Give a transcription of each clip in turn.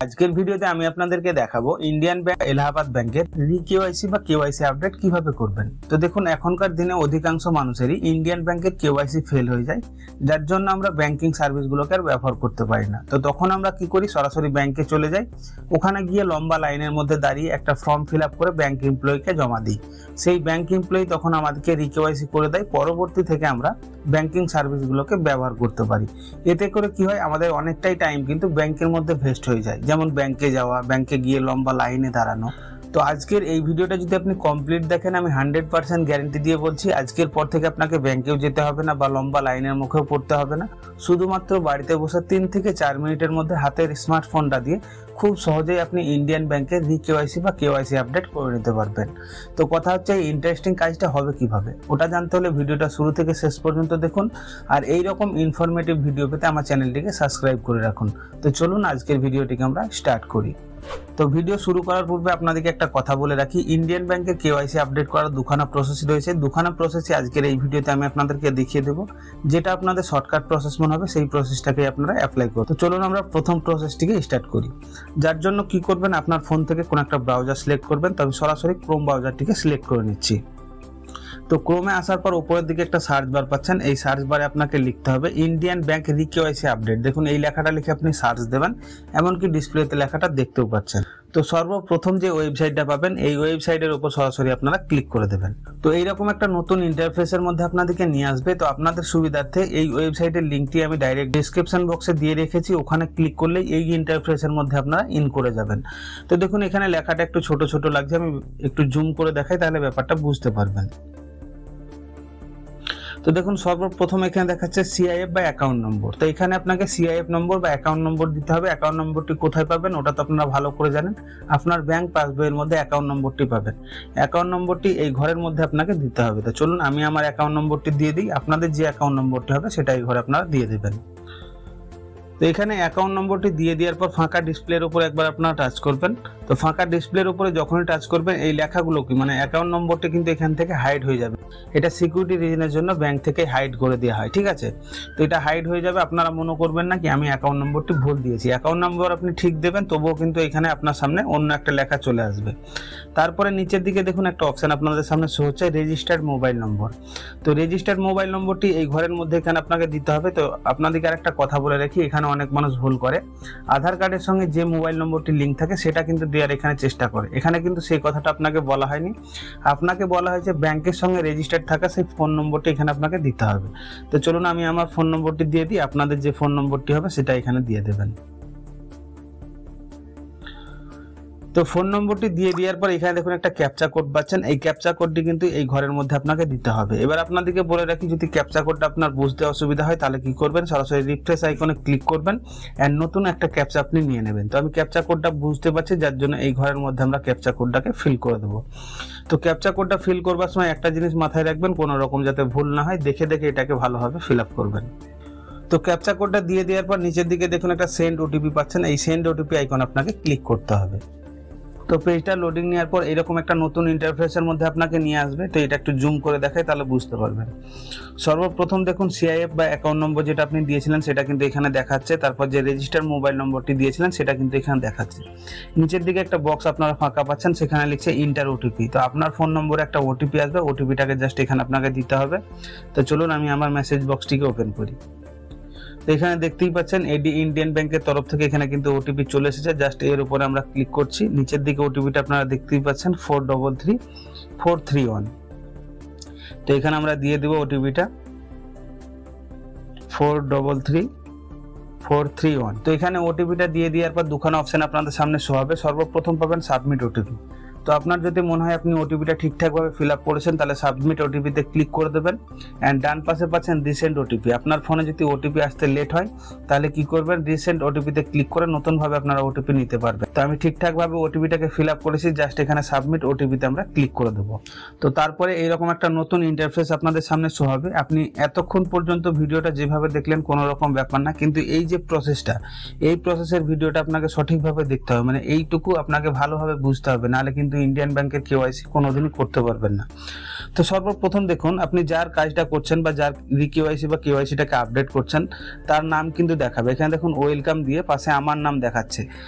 আজকের ভিডিওতে আমি আপনাদেরকে দেখাবো ইন্ডিয়ান ব্যাংক এলাহাবাদ ব্যাংকের রি-কেওয়াইসি বা কেওয়াইসি আপডেট কিভাবে করবেন। তো দেখুন, এখনকার দিনে অধিকাংশ মানুষেরই ইন্ডিয়ান ব্যাংকের কেওয়াইসি ফেল হয়ে যায়, যার জন্য আমরা ব্যাংকিং সার্ভিসগুলোকে আর ব্যবহার করতে পারি না। তো তখন আমরা কি করি, সরাসরি ব্যাংকে চলে যাই, ওখানে গিয়ে লম্বা লাইনের মধ্যে দাঁড়িয়ে একটা ফর্ম ফিল আপ করে ব্যাংক এমপ্লয়িকে জমা দিই। সেই ব্যাংক এমপ্লয়ি তখন আমাদেরকে রি-কেওয়াইসি করে দেয়, পরবর্তী থেকে আমরা ব্যাংকিং সার্ভিসগুলোকে ব্যবহার করতে পারি। এতে করে কি হয়, আমাদের অনেকটাই টাইম কিন্তু ব্যাংকের মধ্যে ভেস্ট হয়ে যায়, যেমন ব্যাংকে যাওয়া, ব্যাংকে গিয়ে লম্বা লাইনে দাঁড়ানো। তো আজকের এই ভিডিওটা যদি আপনি কমপ্লিট দেখেন, আমি 100% গ্যারেন্টি দিয়ে বলছি, আজকের পর থেকে আপনাকে ব্যাংকেও যেতে হবে না বা লম্বা লাইনের মুখেও পড়তে হবে না। শুধুমাত্র বাড়িতে বসে 3 থেকে 4 মিনিটের মধ্যে হাতের স্মার্টফোনটা দিয়ে খুব সহজেই আপনি ইন্ডিয়ান ব্যাংকের রি-কেওয়াইসি বা কেওয়াইসি আপডেট করে নিতে পারবেন। তো কথা হচ্ছে, এই ইন্টারেস্টিং কাজটা হবে কিভাবে, ওটা জানতে হলে ভিডিওটা শুরু থেকে শেষ পর্যন্ত দেখুন। আর এই রকম ইনফরমেটিভ ভিডিও পেতে আমার চ্যানেলটিকে সাবস্ক্রাইব করে রাখুন। তো চলুন আজকের ভিডিওটিকে আমরা স্টার্ট করি। তো ভিডিও শুরু করার পূর্বে আপনাদেরকে একটা কথা বলে রাখি, ইন্ডিয়ান ব্যাংকের কেওয়াইসি আপডেট করার দুখানা প্রসেস রয়েছে। দুখানা প্রসেসই আজকের এই ভিডিওতে আমি আপনাদেরকে দেখিয়ে দেবো। যেটা আপনাদের শর্টকাট প্রসেস মনে হবে, সেই প্রসেসটাকে আপনারা অ্যাপ্লাই করুন। তো চলুন আমরা প্রথম প্রসেসটিকে স্টার্ট করি। যার জন্য কি করবেন, আপনার ফোন থেকে কোনো একটা ব্রাউজার সিলেক্ট করবেন। তবে সরাসরি ক্রোম ব্রাউজারটিকে সিলেক্ট করে নিচ্ছি। তো ক্রোমে আসার পর উপরের দিকে একটা সার্চ বার পাচ্ছেন, এই সার্চ বারে আপনাকে লিখতে হবে ইন্ডিয়ান ব্যাংক রি-কেওয়াইসি আপডেট। দেখুন, এই লেখাটা লিখে আপনি সার্চ দেবেন, এমনকি ডিসপ্লেতে লেখাটা দেখতেও পাচ্ছেন। তো সর্বপ্রথম যে ওয়েবসাইটটা পাবেন, এই ওয়েবসাইটের উপর সরাসরি আপনারা ক্লিক করে দেবেন। তো এইরকম একটা নতুন ইন্টারফেসের মধ্যে আপনাদেরকে নিয়ে আসবে। তো আপনাদের সুবিধার্থে এই ওয়েবসাইটের লিঙ্কটি আমি ডাইরেক্ট ডেসক্রিপশন বক্সে দিয়ে রেখেছি, ওখানে ক্লিক করলেই এই ইন্টারফেসের মধ্যে আপনারা ইন করে যাবেন। তো দেখুন, এখানে লেখাটা একটু ছোট ছোট লাগছে, আমি একটু জুম করে দেখাই, তাহলে ব্যাপারটা বুঝতে পারবেন। তো দেখুন, সর্বপ্রথম এখানে দেখাচ্ছে সিআইএফ বা অ্যাকাউন্ট নম্বর। তো এখানে আপনাকে সিআইএফ নম্বর বা অ্যাকাউন্ট নম্বর দিতে হবে। অ্যাকাউন্ট নম্বরটি কোথায় পাবেন ওটা তো আপনারা ভালো করে জানেন, আপনার ব্যাংক পাসবইয়ের মধ্যে অ্যাকাউন্ট নম্বরটি পাবেন। অ্যাকাউন্ট নম্বরটি এই ঘরের মধ্যে আপনাকে দিতে হবে। তো চলুন আমি আমার অ্যাকাউন্ট নম্বরটি দিয়ে দিই, আপনাদের যে অ্যাকাউন্ট নম্বরটি হবে সেটা এই ঘরে আপনারা দিয়ে দেবেন। তো এখানে অ্যাকাউন্ট নম্বরটি দিয়ে দেওয়ার পর ফাঁকা ডিসপ্লের উপর একবার আপনারা টাচ করবেন। তো ফাঁকা ডিসপ্লের উপরে যখনই টাচ করবেন, এই লেখাগুলো কি মানে অ্যাকাউন্ট নম্বরটি কিন্তু এখান থেকে হাইড হয়ে যাবে। এটা সিকিউরিটি রিজনের জন্য ব্যাংক থেকে হাইড করে দেওয়া হয়, ঠিক আছে? তো এটা হাইড হয়ে যাবে, আপনারা মনে করবেন না কি আমি অ্যাকাউন্ট নম্বরটি ভুল দিয়েছি। অ্যাকাউন্ট নম্বর আপনি ঠিক দেবেন, তবুও কিন্তু এখানে আপনার সামনে অন্য একটা লেখা চলে আসবে। তারপরে নিচের দিকে দেখুন একটা অপশন আপনাদের সামনে শো হচ্ছে, রেজিস্টার্ড মোবাইল নম্বর। তো রেজিস্টার্ড মোবাইল নম্বরটি এই ঘরের মধ্যে এখানে আপনাকে দিতে হবে। তো আপনাদেরকে আর একটা কথা বলে রাখি, এখানে অনেক মানুষ ভুল করে, আধার কার্ডের সঙ্গে যে মোবাইল নম্বরটি লিঙ্ক থাকে সেটা কিন্তু দেওয়ার এখানে চেষ্টা করে। এখানে কিন্তু সেই কথাটা আপনাকে বলা হয়নি, আপনাকে বলা হয়েছে ব্যাংকের সঙ্গে রেজিস্টার্ড থাকা সেই ফোন নম্বরটি এখানে আপনাকে দিতে হবে। তো চলুন আমি আমার ফোন নম্বরটি দিয়ে দিই, আপনাদের যে ফোন নম্বরটি হবে সেটা এখানে দিয়ে দেবেন। তো ফোন নম্বরটি দিয়ে দেওয়ার পর এখানে দেখুন একটা ক্যাপচা কোড পাচ্ছেন, এই ক্যাপচা কোডটি কিন্তু এই ঘরের মধ্যে আপনাকে দিতে হবে। এবার আপনাদেরকে বলে রাখি, যদি ক্যাপচা কোডটা আপনার বুঝতে অসুবিধা হয় তাহলে কি করবেন, সরাসরি রিফ্রেশ আইকনে ক্লিক করবেন এন্ড নতুন একটা ক্যাপচা আপনি নিয়ে নেবেন। তো আমি ক্যাপচা কোডটা বুঝতে পারছি, যার জন্য এই ঘরের মধ্যে আমরা ক্যাপচা কোডটাকে ফিল করে দেবো। তো ক্যাপচা কোডটা ফিল করবার সময় একটা জিনিস মাথায় রাখবেন, কোনো রকম যাতে ভুল না হয়, দেখে দেখে এটাকে ভালোভাবে ফিল আপ করবেন। তো ক্যাপচা কোডটা দিয়ে দেওয়ার পর নিচের দিকে দেখুন একটা সেন্ড ওটিপি পাচ্ছেন, এই সেন্ড ওটিপি আইকন আপনাকে ক্লিক করতে হবে। তো পেজটা লোডিং নেওয়ার পর এরকম একটা নতুন ইন্টারফেসের মধ্যে আপনাকে নিয়ে আসবে। তো এটা একটু জুম করে দেখাই, তাহলে বুঝতে পারবেন। সর্বপ্রথম দেখুন সিআইএফ বা অ্যাকাউন্ট নম্বর যেটা আপনি দিয়েছিলেন সেটা কিন্তু এখানে দেখাচ্ছে, তারপর যে রেজিস্টার মোবাইল নম্বরটি দিয়েছিলেন সেটা কিন্তু এখানে দেখাচ্ছে। নিচের দিকে একটা বক্স আপনারা ফাঁকা পাচ্ছেন, সেখানে লিখছে ইন্টার ওটিপি। তো আপনার ফোন নম্বরে একটা ওটিপি আসবে, ওটিপিটাকে জাস্ট এখানে আপনাকে দিতে হবে। তো চলুন আমি আমার মেসেজ বক্সটিকে ওপেন করি। তো এখানে দেখতেই পাচ্ছেন এডি ইন্ডিয়ান ব্যাংকের তরফ থেকে এখানে কিন্তু ওটিপি চলে এসেছে, জাস্ট এর উপরে আমরা ক্লিক করছি। নিচের দিকে ওটিপিটা আপনারা দেখতেই পাচ্ছেন 433431। তো এখানে আমরা দিয়ে দেব ওটিপিটা 433431। তো এখানে ওটিপিটা দিয়ে দেওয়ার পর দুখানা অপশন আপনাদের সামনে শো হবে। সর্বপ্রথম পাবেন সাবমিট ওটিপি। তো আপনার যদি মনে হয় আপনি ওটিপিটা ঠিকঠাকভাবে ফিল আপ করেছেন, তাহলে সাবমিট ওটিপিতে ক্লিক করে দেবেন। অ্যান্ড ডান পাশে পাচ্ছেন রিসেন্ট ওটিপি। আপনার ফোনে যদি ওটিপি আসতে লেট হয় তাহলে কি করবেন, রিসেন্ট ওটিপিতে ক্লিক করে নতুনভাবে আপনারা ওটিপি নিতে পারবেন। তো আমি ঠিকঠাকভাবে ওটিপিটাকে ফিল আপ করেছি, জাস্ট এখানে সাবমিট ওটিপিতে আমরা ক্লিক করে দেবো। তো তারপরে এইরকম একটা নতুন ইন্টারফেস আপনাদের সামনে শো হবে। আপনি এতক্ষণ পর্যন্ত ভিডিওটা যেভাবে দেখলেন কোনো রকম ব্যাপার না, কিন্তু এই যে প্রসেসটা, এই প্রসেসের ভিডিওটা আপনাকে সঠিকভাবে দেখতে হবে, মানে এইটুকু আপনাকে ভালোভাবে বুঝতে হবে, নাহলে কিন্তু কিন্তু ইন্ডিয়ান ব্যাংকের কেওয়াইসি কোনোদিনই করতে পারবেন না। তো সর্বপ্রথম দেখুন, আপনি যার কাজটা করছেন বা যার রিকেওয়াইসি বা কেওয়াইসিটাকে আপডেট করছেন তার নাম কিন্তু দেখাবে। এখানে দেখুন ওয়েলকাম দিয়ে পাশে আমার নাম দেখাচ্ছে,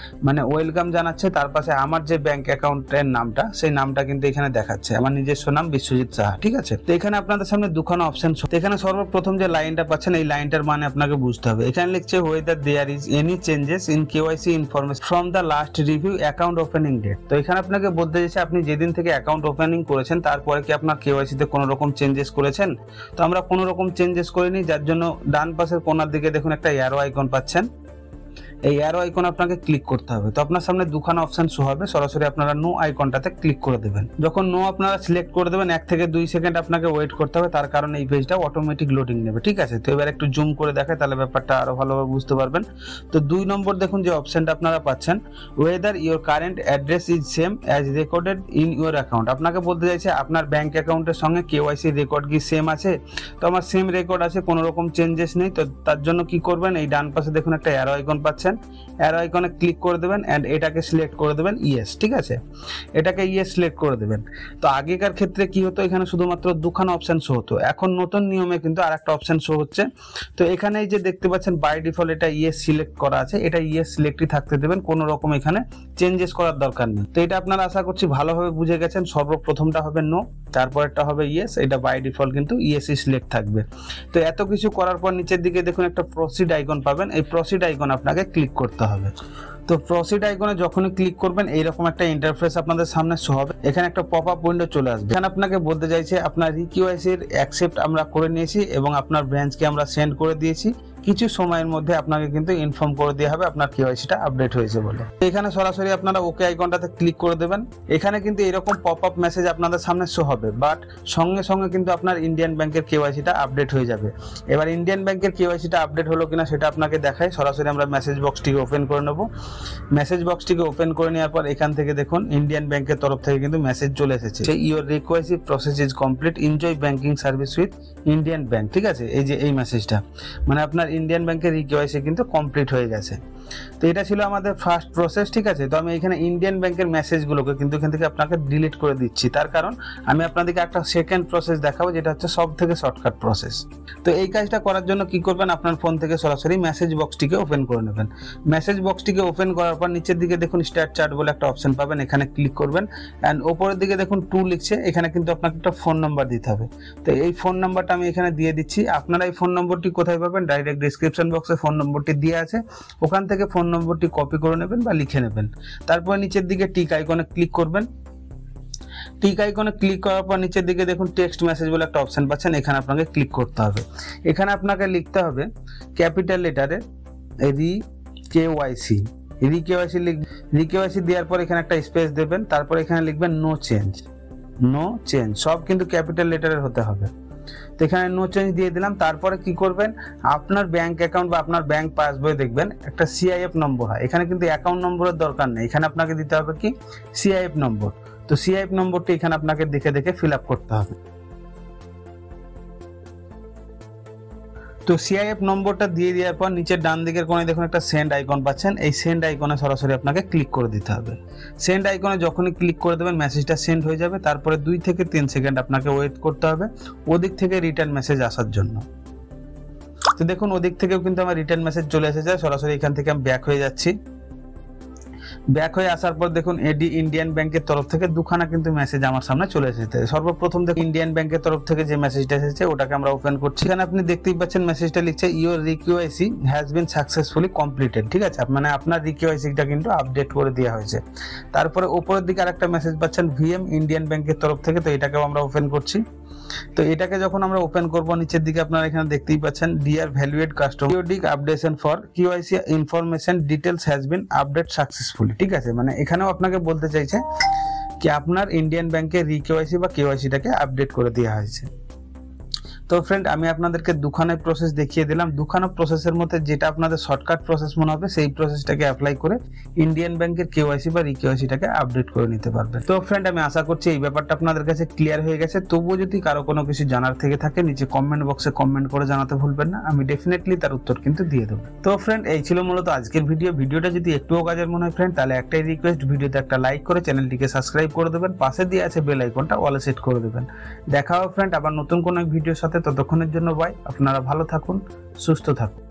মানে ওয়েলকাম জানাচ্ছে, তার পাশে আমার যে ব্যাংক অ্যাকাউন্টের নামটা সেই নামটা কিন্তু এখানে দেখাচ্ছে, আমার নিজস্ব নাম বিশ্বজিৎ সাহা। ঠিক আছে, তো এখানে আপনাদের সামনে দুখানা অপশন। এখানে সর্বপ্রথম যে লাইনটা পাচ্ছেন এই লাইনটার মানে আপনাকে বুঝতে হবে। এখানে লিখছে whether there is any changes in KYC information from the last review account opening date। তো এখানে আপনাকে বলতে চাইছে আপনি যেদিন থেকে অ্যাকাউন্ট ওপেনিং করেছেন তারপরে কি আপনার কেওয়াইসি তে কোনো রকম চেঞ্জেস করেছেন। তো আমরা কোনো রকম চেঞ্জেস করিনি, যার জন্য ডান পাশের কোণার দিকে দেখুন একটা অ্যারো আইকন পাচ্ছেন, এই অ্যারো আইকন আপনাকে ক্লিক করতে হবে। তো আপনার সামনে দুখানা অপশন শো হবে, সরাসরি আপনারা নো আইকনটাতে ক্লিক করে দেবেন। যখন নো আপনারা সিলেক্ট করে দেবেন 1 থেকে 2 সেকেন্ড আপনাকে ওয়েট করতে হবে, তার কারণে এই পেজটা অটোমেটিক লোডিং নেবে। ঠিক আছে, তো এবার একটু জুম করে দেখায় তাহলে ব্যাপারটা আরো ভালোভাবে বুঝতে পারবেন। তো 2 নম্বর দেখুন যে অপশনটা আপনারা পাচ্ছেন whether your current address is same as recorded in your account। আপনাকে বলতে চাইছে আপনার ব্যাংক অ্যাকাউন্টের সঙ্গে কেওয়াইসি রেকর্ড কি সেম আছে। তো আমার সেম রেকর্ড আছে, কোনো রকম চেঞ্জেস নেই। তো তার জন্য কি করবেন, এই ডান পাশে দেখুন একটা অ্যারো আইকন পাচ্ছেন, অ্যারো আইকনে ক্লিক করে দেবেন এন্ড এটাকে সিলেক্ট করে দেবেন ইয়েস। ঠিক আছে, এটাকে ইয়েস সিলেক্ট করে দেবেন। তো আগেকার ক্ষেত্রে কি হতো, এখানে শুধুমাত্র দুখানা অপশন শো হতো, এখন নতুন নিয়মে কিন্তু আরেকটা অপশন শো হচ্ছে। তো এখানে এই যে দেখতে পাচ্ছেন বাই ডিফল্ট এটা ইয়েস সিলেক্ট করা আছে, এটা ইয়েস সিলেক্টই থাকতে দেবেন, কোনো রকম এখানে চেঞ্জেস করার দরকার নেই। তো এটা আপনারা আশা করছি ভালোভাবে বুঝে গেছেন। সর্বপ্রথমটা হবে নো, তারপরটা হবে ইয়েস, এটা বাই ডিফল্ট কিন্তু ইয়েসই সিলেক্ট থাকবে। তো এত কিছু করার পর নিচের দিকে দেখুন একটা প্রসিড আইকন পাবেন, এই প্রসিড আইকন আপনাকে ক্লিক করতে হবে। তো প্রসিড আইকনে যখনই ক্লিক করবেন এইরকম একটা ইন্টারফেস আপনাদের সামনে শো হবে, এখানে একটা পপ আপ উইন্ডো চলে আসবে। এখানে আপনাকে বলতে চাইছে আপনার রিকিউআইসি এর অ্যাকসেপ্ট আমরা করে নিয়েছি এবং আপনার ব্রাঞ্চকে আমরা সেন্ড করে দিয়েছি, কিছু সময়ের মধ্যে আপনাকে কিন্তু ইনফর্ম করে দেওয়া হবে আপনার কেওয়াইসিটা আপডেট হয়েছে বলে। এখানে সরাসরি আপনারা ওকে আইকনটাতে ক্লিক করে দেবেন। এখানে কিন্তু এরকম পপ আপ মেসেজ আপনাদের সামনে শো হবে, বাট সঙ্গে সঙ্গে কিন্তু আপনার ইন্ডিয়ান ব্যাংকের কেওয়াইসিটা আপডেট হয়ে যাবে। এবার ইন্ডিয়ান ব্যাংকের কেওয়াইসিটা আপডেট হলো কিনা সেটা আপনাকে দেখায়। সরাসরি আমরা মেসেজ বক্সটিকে ওপেন করে নেব। মেসেজ বক্সটিকে ওপেন করে নেওয়ার পর এখান থেকে দেখুন ইন্ডিয়ান ব্যাংকের তরফ থেকে কিন্তু মেসেজ চলে এসেছে, your re KYC process is complete, enjoy banking service with Indian Bank. ঠিক আছে, এই যে এই মেসেজটা মানে আপনার ইন্ডিয়ান ব্যাংকের রিকেওয়াইসি কিন্তু কমপ্লিট হয়ে গেছে। তো এটা ছিল আমাদের ফার্স্ট প্রসেস। ঠিক আছে, তো আমি এখানে ইন্ডিয়ান ব্যাংকের মেসেজগুলোকে কিন্তু এখান থেকে আপনাকে ডিলিট করে দিচ্ছি, তার কারণ আমি আপনাদেরকে একটা সেকেন্ড প্রসেস দেখাবো যেটা হচ্ছে সব থেকে শর্টকাট প্রসেস। তো এই কাজটা করার জন্য কি করবেন, আপনার ফোন থেকে সরাসরি মেসেজ বক্সটিকে ওপেন করে নেবেন। মেসেজ বক্সটিকে ওপেন করার পর নিচের দিকে দেখুন স্টার্ট চ্যাট বলে একটা অপশন পাবেন, এখানে ক্লিক করবেন এন্ড উপরের দিকে দেখুন 2 লিখছে, এখানে কিন্তু আপনাকে একটা ফোন নাম্বার দিতে হবে। তো এই ফোন নাম্বারটা আমি এখানে দিয়ে দিচ্ছি। আপনারা এই ফোন নম্বরটি কোথায় পাবেন, ডাইরেক্ট ডেসক্রিপশন বক্সে ফোন নম্বরটি দিয়ে আছে, ওখান থেকে ফোন নম্বরটি কপি করে নেবেন বা লিখে নেবেন। তারপর নিচের দিকে টিক আইকনে ক্লিক করবেন। টিক আইকনে ক্লিক করার পর নিচের দিকে দেখুন টেক্সট মেসেজ বলে একটা অপশন পাচ্ছেন, এখানে আপনাকে ক্লিক করতে হবে। এখানে আপনাকে লিখতে হবে ক্যাপিটাল লেটারে রিকেওয়াইসি। রিকেওয়াইসি দেওয়ার পর এখানে একটা স্পেস দেবেন, তারপর এখানে লিখবেন নো চেঞ্জ। নো চেঞ্জ সব কিন্তু ক্যাপিটাল লেটারের হতে হবে। তো এখানে নো চেঞ্জ দিয়ে দিলাম। তারপরে কি করবেন, আপনার ব্যাংক অ্যাকাউন্ট বা আপনার ব্যাংক পাসবই দেখবেন একটা সিআইএফ নম্বর হয়, এখানে কিন্তু অ্যাকাউন্ট নম্বরের দরকার নেই, এখানে আপনাকে দিতে হবে কি সিআইএফ নম্বর। তো সিআইএফ নম্বরটি এখানে আপনাকে দেখে দেখে ফিল আপ করতে হবে। তো সিআইএফ নম্বরটা দিয়ে দেওয়ার পর নিচের ডান দিকের কোণে দেখুন একটা সেন্ড আইকন পাচ্ছেন, এই সেন্ড আইকনে সরাসরি আপনাকে ক্লিক করে দিতে হবে। সেন্ড আইকনে যখনই ক্লিক করে দেবেন মেসেজটা সেন্ড হয়ে যাবে, তারপরে 2 থেকে 3 সেকেন্ড আপনাকে ওয়েট করতে হবে ওদিক থেকে রিটার্ন মেসেজ আসার জন্য। তো দেখুন ওদিক থেকেও কিন্তু আমার রিটার্ন মেসেজ চলে এসেছে, সরাসরি এখান থেকে আমি ব্যাক হয়ে যাচ্ছি। ব্যাক হয়ে আসার পর দেখুন এডি ইন্ডিয়ান ব্যাংকের তরফ থেকে দুখানা কিন্তু মেসেজ আমার সামনে চলে এসেছে। সর্বপ্রথম দেখুন ইন্ডিয়ান ব্যাংকের তরফ থেকে যে মেসেজটা এসেছে ওটাকে আমরা ওপেন করছি। এখানে আপনি দেখতেই পাচ্ছেন মেসেজটা লিখছে your re KYC has been successfully completed. ঠিক আছে, মানে আপনার রিকিউআইসিটা কিন্তু আপডেট করে দেওয়া হয়েছে। তারপরে উপরের দিকে আরেকটা মেসেজ পাচ্ছেন ভিএম ইন্ডিয়ান ব্যাংকের তরফ থেকে, তো এটাকেও আমরা ওপেন করছি। তো এটাকে যখন আমরা ওপেন করব নিচের দিকে আপনারা এখানে দেখতেই পাচ্ছেন dear valued customer periodic updation for KYC information details has been update successfully. ঠিক আছে, মানে এখানেও আপনাকে বলতে চাইছে কি আপনার ইন্ডিয়ান ব্যাংকের রিকেওয়াইসি বা কেওয়াইসিটাকে আপডেট করে দেওয়া হয়েছে। তো ফ্রেন্ড আমি আপনাদেরকে দুখানা প্রসেস দেখিয়ে দিলাম। দুখানা প্রসেসের মধ্যে যেটা আপনাদের শর্টকাট প্রসেস মনে হবে সেই প্রসেসটাকে অ্যাপ্লাই করে ইন্ডিয়ান ব্যাংকের কেওয়াইসি বা রিকেওয়াইসিটাকে আপডেট করে নিতে পারবেন। তো ফ্রেন্ড আমি আশা করছি এই ব্যাপারটা আপনাদের কাছে ক্লিয়ার হয়ে গেছে। তবুও যদি কারো কোনো কিছু জানার থেকে থাকে নিচে কমেন্ট বক্সে কমেন্ট করে জানাতে ভুলবেন না, আমি ডেফিনেটলি তার উত্তর কিন্তু দিয়ে দেবো। তো ফ্রেন্ড এই ছিল মূলত আজকের ভিডিওটা যদি একটুও কাজের মনে হয় ফ্রেন্ড তাহলে একটাই রিকোয়েস্ট, ভিডিওতে একটা লাইক করে চ্যানেলটিকে সাবস্ক্রাইব করে দেবেন, পাশে দিয়ে আছে বেল আইকনটা অলে সেট করে দেবেন। দেখা হবে ফ্রেন্ড আবার নতুন কোনো এক ভিডিওর সাথে, ততক্ষণের জন্য বাই। আপনারা ভালো থাকুন, সুস্থ থাকুন।